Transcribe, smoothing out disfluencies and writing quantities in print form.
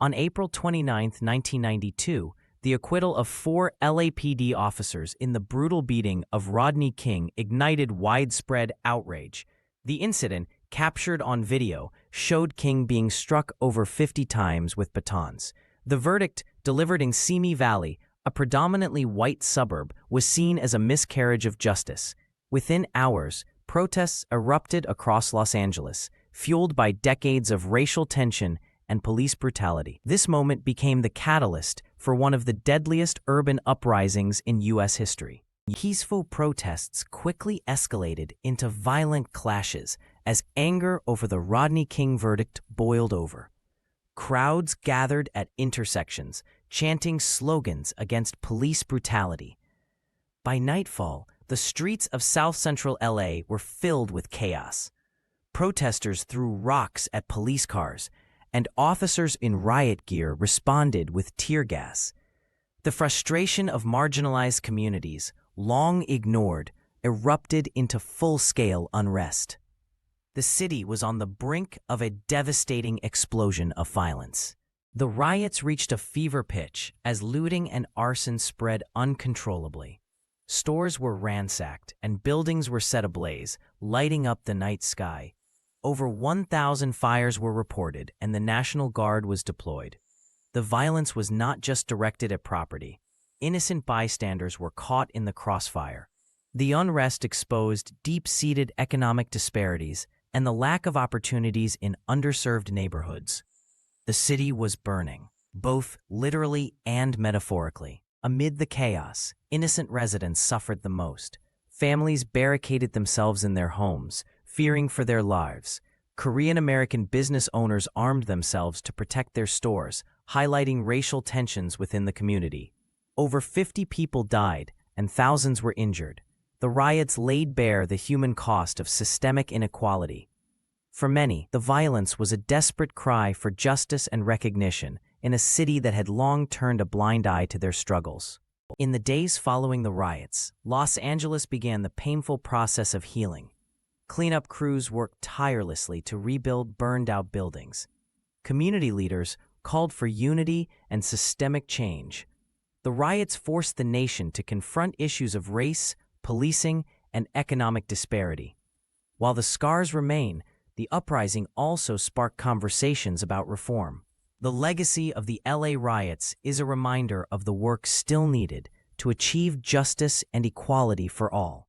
On April 29, 1992, the acquittal of 4 LAPD officers in the brutal beating of Rodney King ignited widespread outrage. The incident, captured on video, showed King being struck over 50 times with batons. The verdict, delivered in Simi Valley, a predominantly white suburb, was seen as a miscarriage of justice. Within hours, protests erupted across Los Angeles, fueled by decades of racial tension and police brutality. This moment became the catalyst for one of the deadliest urban uprisings in U.S. history. Peaceful protests quickly escalated into violent clashes as anger over the Rodney King verdict boiled over. Crowds gathered at intersections, chanting slogans against police brutality. By nightfall, the streets of South Central LA were filled with chaos. Protesters threw rocks at police cars, and officers in riot gear responded with tear gas. The frustration of marginalized communities, long ignored, erupted into full-scale unrest. The city was on the brink of a devastating explosion of violence. The riots reached a fever pitch as looting and arson spread uncontrollably. Stores were ransacked and buildings were set ablaze, lighting up the night sky. Over 1,000 fires were reported and the National Guard was deployed. The violence was not just directed at property. Innocent bystanders were caught in the crossfire. The unrest exposed deep-seated economic disparities and the lack of opportunities in underserved neighborhoods. The city was burning, both literally and metaphorically. Amid the chaos, innocent residents suffered the most. Families barricaded themselves in their homes, fearing for their lives. Korean-American business owners armed themselves to protect their stores, highlighting racial tensions within the community. Over 50 people died, and thousands were injured. The riots laid bare the human cost of systemic inequality. For many, the violence was a desperate cry for justice and recognition in a city that had long turned a blind eye to their struggles. In the days following the riots, Los Angeles began the painful process of healing. Cleanup crews worked tirelessly to rebuild burned-out buildings. Community leaders called for unity and systemic change. The riots forced the nation to confront issues of race, policing, and economic disparity. While the scars remain, the uprising also sparked conversations about reform. The legacy of the LA riots is a reminder of the work still needed to achieve justice and equality for all.